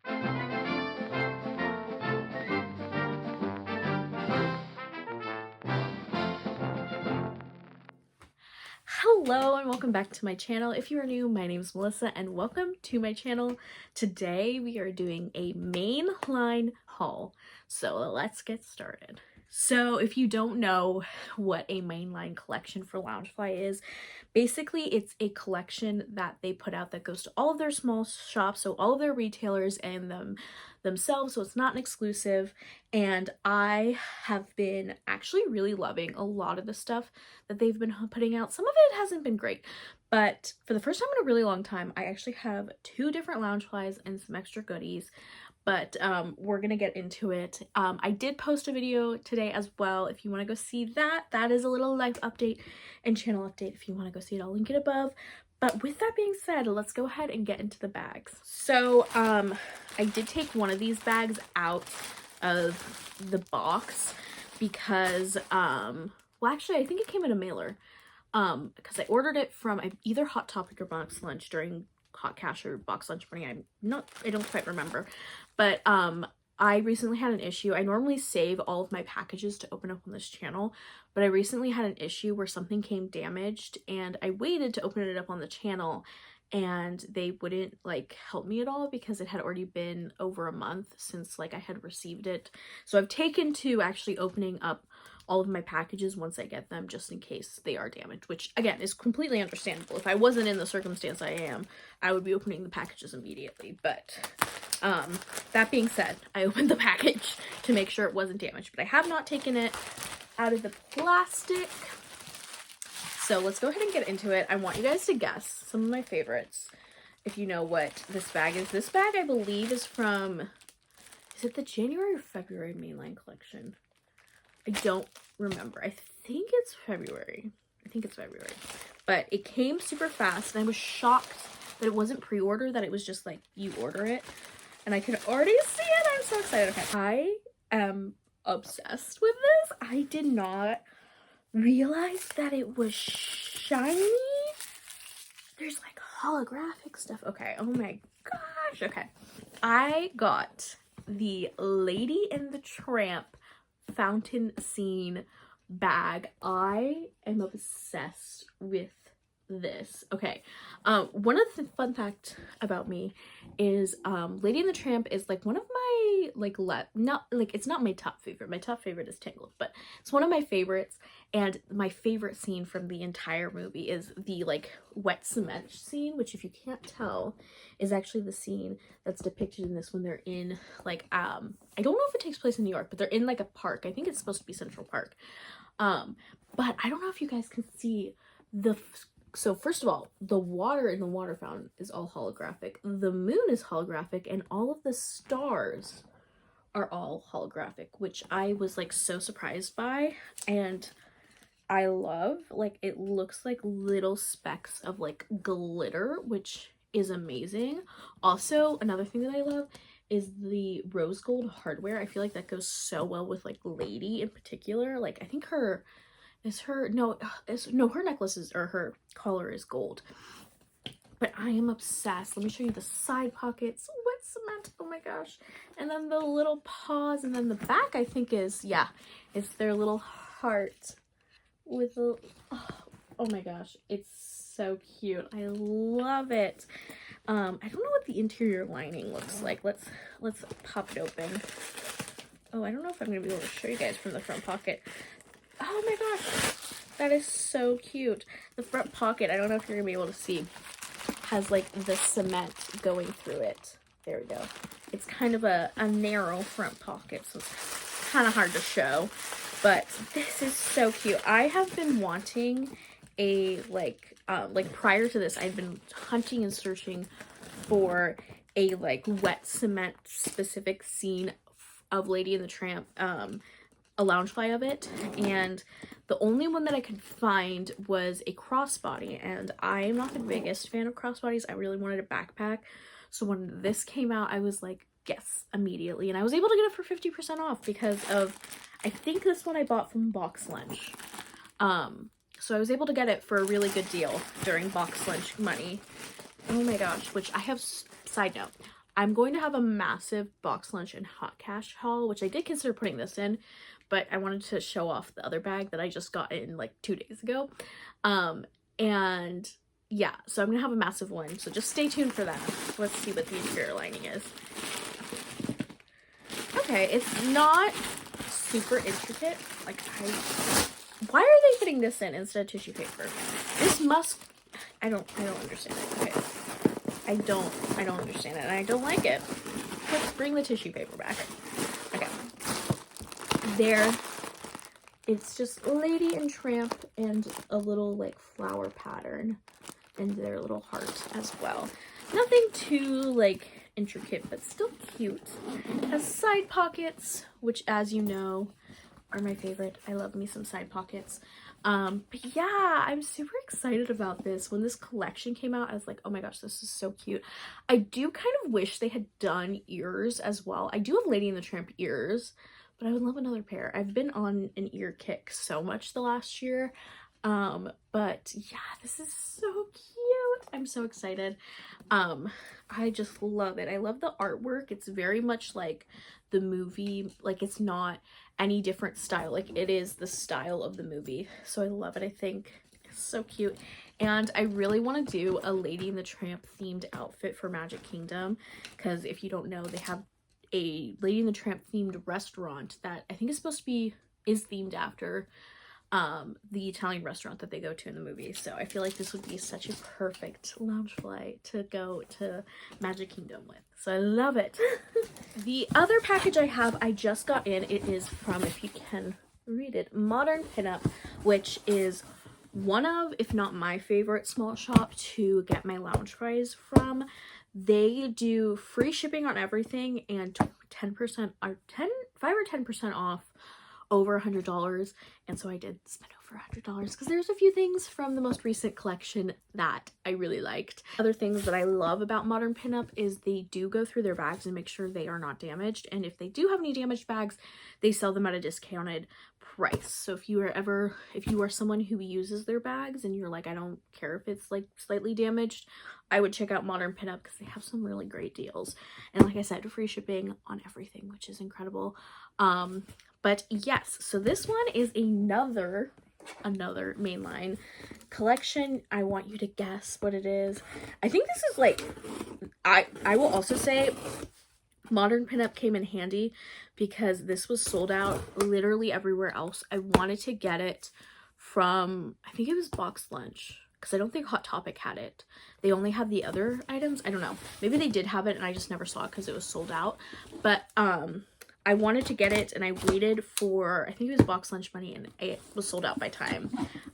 Hello and welcome back to my channel. If you are new, my name is Melissa and welcome to my channel. Today we are doing a mainline haul, so let's get started. So if you don't know what a mainline collection for Loungefly is, basically it's a collection that they put out that goes to all of their small shops, so all of their retailers and themselves, so it's not an exclusive. And I have been actually really loving a lot of the stuff that they've been putting out. Some of it hasn't been great, but for the first time in a really long time, I actually have 2 different Loungeflies and some extra goodies. But we're gonna get into it. I did post a video today as well. If you want to go see that, that is a little life update and channel update. If you want to go see it, I'll link it above. But with that being said, let's go ahead and get into the bags. So I did take one of these bags out of the box because well, actually I think it came in a mailer because I ordered it from either Hot Topic or Box Lunch during Hot Cash or Box Lunch morning. I don't quite remember, but I recently had an issue. I normally save all of my packages to open up on this channel, but I recently had an issue where something came damaged and I waited to open it up on the channel and they wouldn't like help me at all because it had already been over a month since like I had received it. So I've taken to actually opening up all of my packages once I get them, just in case they are damaged, which again is completely understandable. If I wasn't in the circumstance I am, I would be opening the packages immediately. But that being said, I opened the package to make sure it wasn't damaged, but I have not taken it out of the plastic. So let's go ahead and get into it. I want you guys to guess some of my favorites, if you know what this bag is. This bag, I believe, is from, is it the January or February mainline collection? I don't remember. I think it's February. But it came super fast and I was shocked that it wasn't pre-order, that it was just like you order it. And I can already see it. I'm so excited. Okay. I am obsessed with this. I did not realize that it was shiny. There's like holographic stuff. Okay. Oh my gosh. Okay. I got the Lady and the Tramp fountain scene bag. I am obsessed with this. Okay, one of the fun fact about me is Lady and the Tramp is like one of my it's not my top favorite. My top favorite is Tangled, but it's one of my favorites. And my favorite scene from the entire movie is the like wet cement scene, which if you can't tell is actually the scene that's depicted in this when they're in like I don't know if it takes place in New York, but they're in like a park. I think it's supposed to be Central Park. But I don't know if you guys can see so first of all, the water in the water fountain is all holographic. The moon is holographic and all of the stars are all holographic, which I was like so surprised by. And I love, like, it looks like little specks of like glitter, which is amazing. Also, another thing that I love is the rose gold hardware. I feel like that goes so well with like Lady in particular. Like I think her necklaces or her collar is gold. But I am obsessed. Let me show you the side pockets. Wet cement. Oh my gosh. And then the little paws, and then the back I think is, yeah, it's their little heart with a, oh my gosh, it's so cute. I love it. I don't know what the interior lining looks like. Let's pop it open. Oh, I don't know if I'm gonna be able to show you guys from the front pocket. Oh my gosh, that is so cute. The front pocket, I don't know if you're gonna be able to see, has like the cement going through it. There we go. It's kind of a narrow front pocket, so it's kind of hard to show, but this is so cute. I have been wanting a like prior to this, I've been hunting and searching for a like wet cement specific scene of Lady and the Tramp, a Loungefly of it, and the only one that I could find was a crossbody, and I'm not the biggest fan of crossbodies. I really wanted a backpack, so when this came out I was like, yes, immediately. And I was able to get it for 50% off because of, I think this one I bought from Box Lunch. So I was able to get it for a really good deal during Box Lunch money. Oh my gosh, which I have, side note, I'm going to have a massive box lunch and hot cash haul, which I did consider putting this in, but I wanted to show off the other bag that I just got in like 2 days ago. And yeah, so I'm gonna have a massive one, so just stay tuned for that. Let's see what the interior lining is. Okay, it's not super intricate. Like, why are they putting this in instead of tissue paper? This must, I don't understand it. Okay, I don't understand it, and I don't like it. Let's bring the tissue paper back. Okay, there, it's just Lady and Tramp and a little like flower pattern and their little heart as well. Nothing too like intricate, but still cute. It has side pockets, which, as you know, are my favorite. I love me some side pockets. But yeah, I'm super excited about this. When this collection came out, I was like, oh my gosh, this is so cute. I do kind of wish they had done ears as well. I do have Lady and the Tramp ears, but I would love another pair. I've been on an ear kick so much the last year. But yeah, this is so cute. I'm so excited. I just love it. I love the artwork. It's very much like the movie. Like, it's not any different style. Like, it is the style of the movie. So I love it. I think it's so cute. And I really want to do a Lady and the Tramp themed outfit for Magic Kingdom, because if you don't know, they have a Lady and the Tramp themed restaurant that I think is themed after the Italian restaurant that they go to in the movie. So I feel like this would be such a perfect Loungefly to go to Magic Kingdom with. So I love it. The other package I have, I just got in. It is from, if you can read it, Modern Pinup, which is one of, if not my favorite small shop to get my Loungeflies from. They do free shipping on everything and 10% or 5 or 10% off over $100, and so I did spend over $100 because there's a few things from the most recent collection that I really liked. Other things that I love about Modern Pinup is they do go through their bags and make sure they are not damaged, and if they do have any damaged bags, they sell them at a discounted price. So if you are someone who uses their bags and you're like, I don't care if it's like slightly damaged, I would check out Modern Pinup because they have some really great deals. And like I said, free shipping on everything, which is incredible. But yes, so this one is another mainline collection. I want you to guess what it is. I think this is like, I will also say Modern Pinup came in handy because this was sold out literally everywhere else. I wanted to get it from, I think it was Box Lunch, because I don't think Hot Topic had it. They only had the other items. I don't know. Maybe they did have it and I just never saw it because it was sold out. But I wanted to get it and I waited for, I think it was Box Lunch money, and it was sold out by time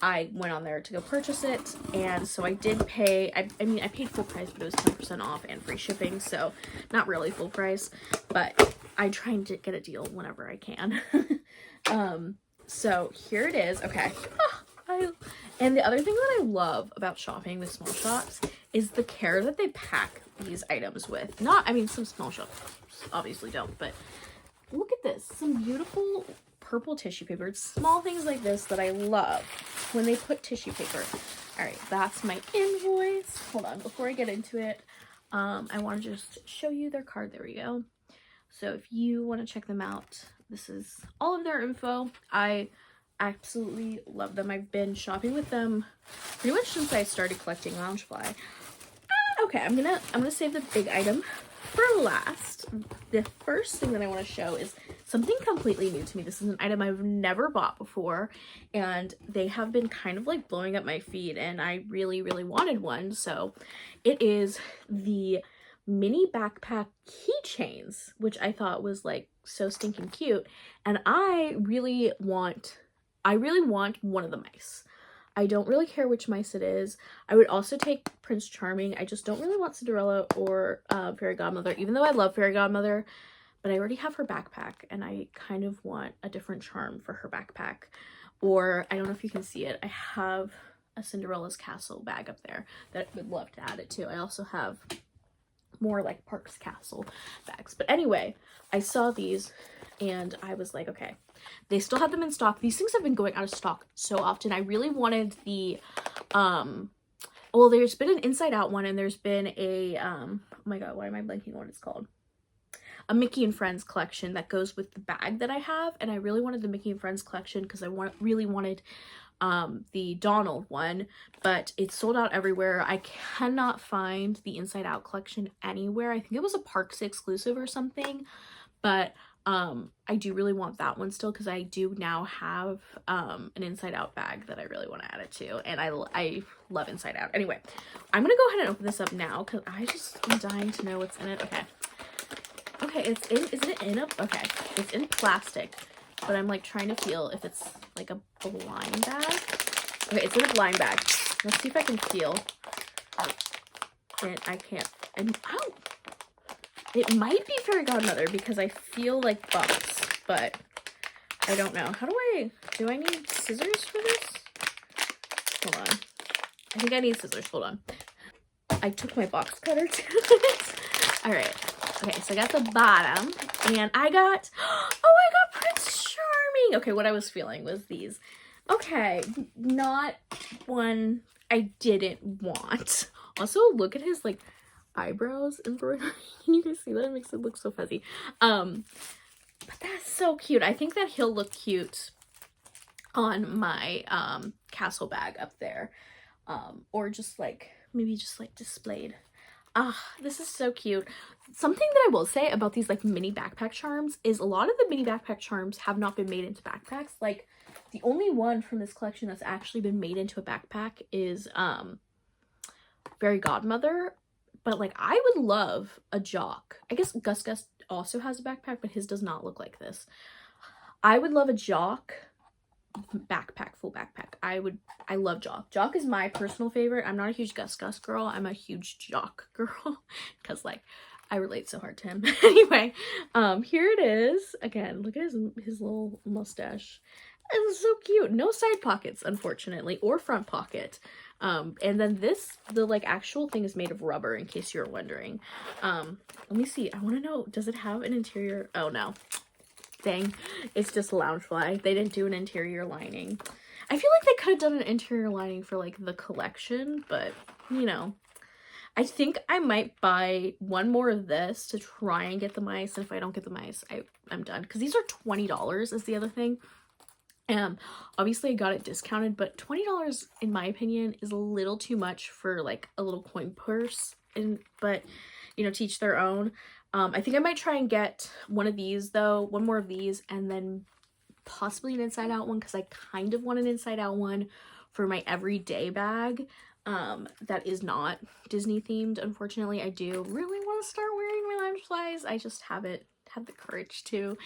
I went on there to go purchase it. And so I did pay, I mean, I paid full price, but it was 10% off and free shipping. So not really full price, but I try to get a deal whenever I can. So here it is. Okay. And the other thing that I love about shopping with small shops is the care that they pack these items with. I mean, some small shops obviously don't, but look at this. Some beautiful purple tissue paper. It's small things like this that I love when they put tissue paper. All right, that's my invoice. Hold on, before I get into it, I want to just show you their card. There we go. So if you want to check them out, this is all of their info. I absolutely love them. I've been shopping with them pretty much since I started collecting Loungefly. Okay, I'm gonna save the big item for last. The first thing that I want to show is something completely new to me. This is an item I've never bought before, and they have been kind of like blowing up my feed, and I really wanted one. So it is the mini backpack keychains, which I thought was like so stinking cute, and I really want one of the mice. I don't really care which mice it is. I would also take Prince Charming. I just don't really want Cinderella or Fairy Godmother, even though I love Fairy Godmother, but I already have her backpack and I kind of want a different charm for her backpack. Or, I don't know if you can see it, I have a Cinderella's Castle bag up there that I would love to add it to. I also have more like Parks Castle bags. But anyway, I saw these and I was like, okay, they still have them in stock. These things have been going out of stock so often. I really wanted the well, there's been an inside out one, and there's been a oh my god, why am I blanking on what it's called? A Mickey and Friends collection that goes with the bag that I have, and I really wanted the Mickey and Friends collection because I really wanted the Donald one, but it's sold out everywhere. I cannot find the inside out collection anywhere. I think it was a Parks exclusive or something, but I do really want that one still because I do now have an inside out bag that I really want to add it to, and I love inside out. Anyway, I'm gonna go ahead and open this up now because I just am dying to know what's in it. Okay, it's in, isn't it in a, okay, it's in plastic, but I'm like trying to feel if it's like a blind bag. Okay, it's in a blind bag. Let's see if I can feel. And I can't, ow! It might be Fairy Godmother because I feel like bugs, but I don't know. How do I need scissors for this? Hold on. I think I need scissors, hold on. I took my box cutter to it. All right. Okay, so I got the bottom, and I got, oh, I got Prince Charming. Okay, what I was feeling was these. Okay, not one I didn't want. Also, look at his, like, eyebrows embroidery. Can you guys see that? It makes it look so fuzzy. But that's so cute. I think that he'll look cute on my, castle bag up there. Or just, like, maybe just, like, displayed. Ah, this is so cute. Something that I will say about these like mini backpack charms is a lot of the mini backpack charms have not been made into backpacks. Like the only one from this collection that's actually been made into a backpack is Fairy Godmother. But like I would love a Jock. I guess Gus also has a backpack, but his does not look like this. I would love a Jock backpack, full backpack. I love Jock. Jock is my personal favorite. I'm not a huge Gus girl. I'm a huge Jock girl because like I relate so hard to him. Anyway, here it is. Again, look at his little mustache. It's so cute. No side pockets, unfortunately, or front pocket. And then the like actual thing is made of rubber, in case you're wondering. Let me see. I want to know, does it have an interior? Oh no. Dang, it's just Loungefly. They didn't do an interior lining. I feel like they could have done an interior lining for like the collection, but you know, I think I might buy one more of this to try and get the mice. And if I don't get the mice, I'm done, because these are $20 is the other thing. Obviously I got it discounted, but $20 in my opinion is a little too much for like a little coin purse. But you know, to each their own. I think I might try and get one of these though, one more of these, and then possibly an inside out one, because I kind of want an inside out one for my everyday bag that is not Disney themed. Unfortunately, I do really want to start wearing my Loungeflies. I just haven't had the courage to.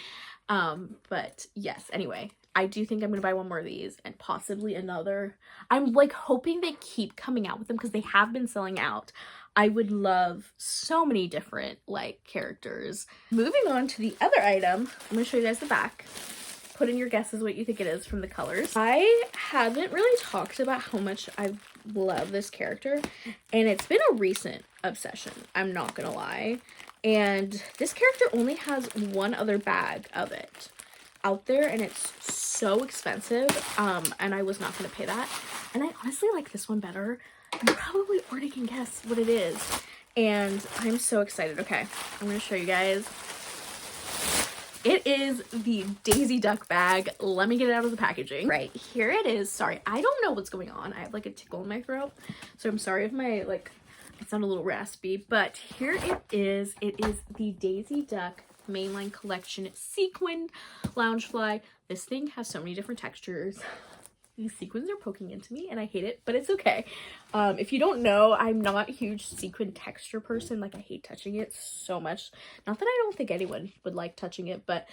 But yes, anyway, I do think I'm gonna buy one more of these and possibly another. I'm like hoping they keep coming out with them because they have been selling out. I would love so many different like characters. Moving on to the other item, I'm gonna show you guys the back. Put in your guesses what you think it is from the colors. I haven't really talked about how much I love this character, and it's been a recent obsession, I'm not gonna lie. And this character only has one other bag of it out there, and it's so expensive, and I was not gonna pay that. And I honestly like this one better. You probably already can guess what it is, and I'm so excited. Okay, I'm gonna show you guys. It is the Daisy Duck bag. Let me get it out of the packaging. Right, here it is. Sorry, I don't know what's going on. I have like a tickle in my throat, so I'm sorry if my like it sounds a little raspy, but here it is. It is the Daisy Duck mainline collection sequined Loungefly. This thing has so many different textures. These sequins are poking into me and I hate it, but it's okay. If you don't know, I'm not a huge sequin texture person. Like I hate touching it so much. Not that I don't think anyone would like touching it, but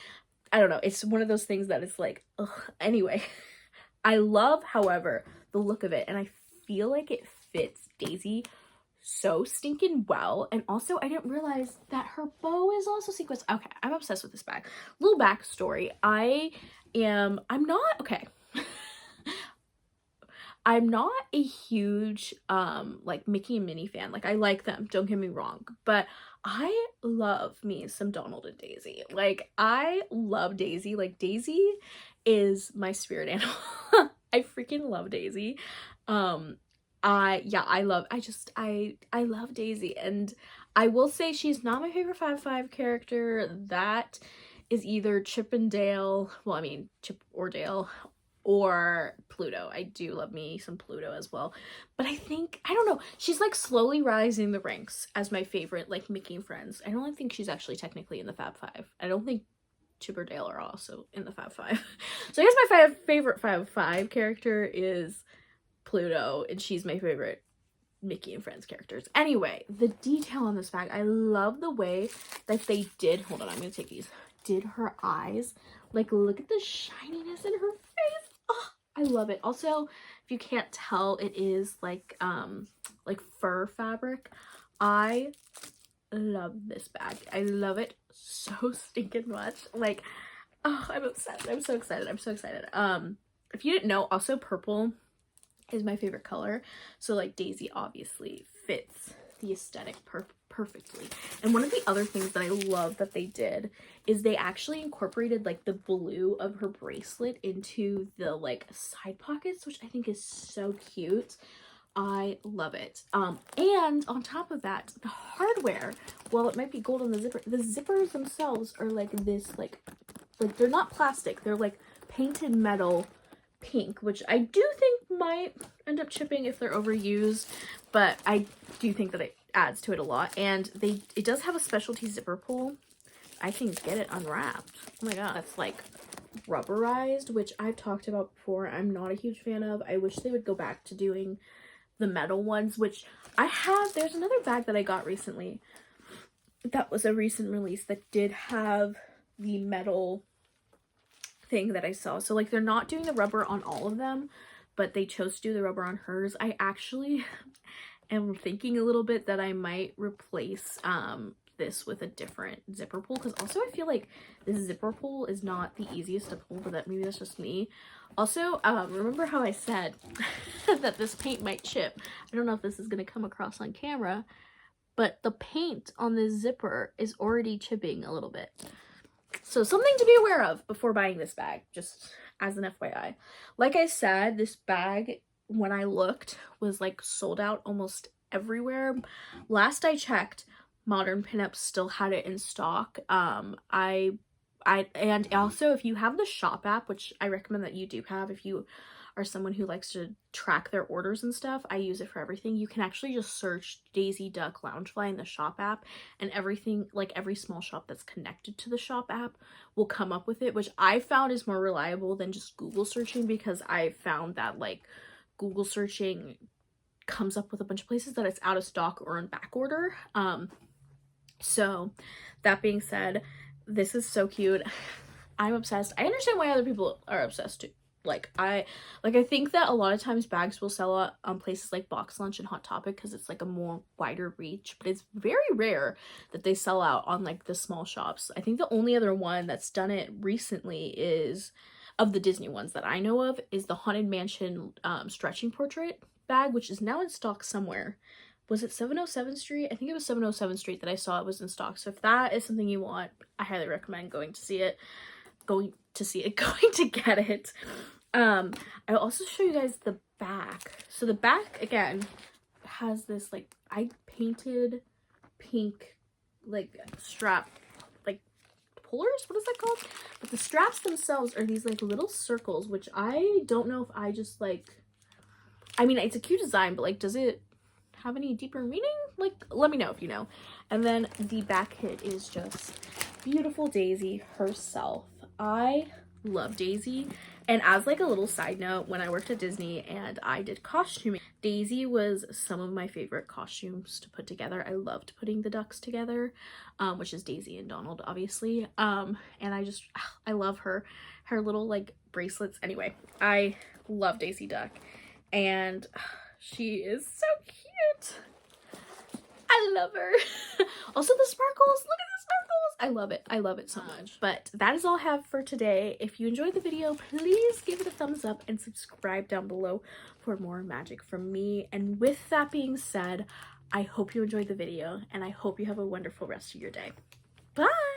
I don't know. It's one of those things that is like, ugh. Anyway, I love, however, the look of it, and I feel like it fits Daisy so stinking well. And also I didn't realize that her bow is also sequins. Okay, I'm obsessed with this bag. Little backstory. I'm not a huge like Mickey and Minnie fan. Like I like them, don't get me wrong, but I love me some Donald and Daisy. Like I love Daisy. Like Daisy is my spirit animal. I freaking love Daisy. I love Daisy, and I will say she's not my favorite 5-5 character. That is either Chip and Dale, well, I mean, Chip or Dale, or Pluto. I do love me some Pluto as well. But I think, I don't know, she's like slowly rising the ranks as my favorite, like, Mickey and Friends. I don't think she's actually technically in the Fab 5. I don't think Chip or Dale are also in the Fab 5. So I guess my favorite Fab 5 character is Pluto, and she's my favorite Mickey and Friends characters. Anyway, the detail on this bag, I love the way that they did, hold on, I'm gonna take these, did her eyes. Like, look at the shininess in her face. Oh, I love it. Also, if you can't tell, it is like fur fabric. I love this bag. I love it so stinking much. Like, oh, I'm obsessed. I'm so excited. I'm so excited. If you didn't know, also purple is my favorite color. So like Daisy obviously fits the aesthetic perfectly. And one of the other things that I love that they did is they actually incorporated like the blue of her bracelet into the like side pockets, which I think is so cute. I love it. And on top of that, the hardware, well, it might be gold on the zipper, the zippers themselves are like this, like they're not plastic, they're like painted metal pink, which I do think might end up chipping if they're overused, but I do think that it adds to it a lot. And it does have a specialty zipper pull. I can get it unwrapped. Oh my god, that's like rubberized, which I've talked about before. I'm not a huge fan of. I wish they would go back to doing the metal ones, which I have. There's another bag that I got recently that was a recent release that did have the metal thing that I saw. So like they're not doing the rubber on all of them, but they chose to do the rubber on hers. I actually am thinking a little bit that I might replace this with a different zipper pull, because also I feel like this zipper pull is not the easiest to pull, but that maybe that's just me. Also, remember how I said that this paint might chip? I don't know if this is going to come across on camera, but the paint on this zipper is already chipping a little bit. So something to be aware of before buying this bag, just as an FYI. Like I said, this bag, when I looked, was like sold out almost everywhere. Last I checked, Modern Pinup still had it in stock. And also, if you have the shop app, which I recommend that you do have, if you are someone who likes to track their orders and stuff, I use it for everything. You can actually just search Daisy Duck Loungefly in the shop app, and everything, like every small shop that's connected to the shop app will come up with it, which I found is more reliable than just Google searching, because I found that like Google searching comes up with a bunch of places that it's out of stock or in back order. So that being said, this is so cute. I'm obsessed. I understand why other people are obsessed too. I think that a lot of times bags will sell out on places like Box Lunch and Hot Topic because it's like a more wider reach, but it's very rare that they sell out on like the small shops. I think the only other one that's done it recently is, of the Disney ones that I know of, is the Haunted Mansion stretching portrait bag, which is now in stock somewhere. Was it 707th Street? I think it was 707th Street that I saw it was in stock. So if that is something you want, I highly recommend going to get it. I'll also show you guys the back. So the back, again, has this like, I painted pink like strap, like pullers, what is that called? But the straps themselves are these like little circles, which I don't know if I just like, I mean, it's a cute design, but like, does it have any deeper meaning? Like, let me know if you know. And then the back kit is just beautiful Daisy herself. I love Daisy. And as like a little side note, when I worked at Disney and I did costuming, Daisy was some of my favorite costumes to put together. I loved putting the ducks together, which is Daisy and Donald, obviously. And I love her little like bracelets. Anyway, I love Daisy Duck, and she is so cute. I love her. Also the sparkles, look at the sparkles. I love it. I love it so much. But that is all I have for today. If you enjoyed the video, please give it a thumbs up and subscribe down below for more magic from me. And with that being said, I hope you enjoyed the video, and I hope you have a wonderful rest of your day. Bye!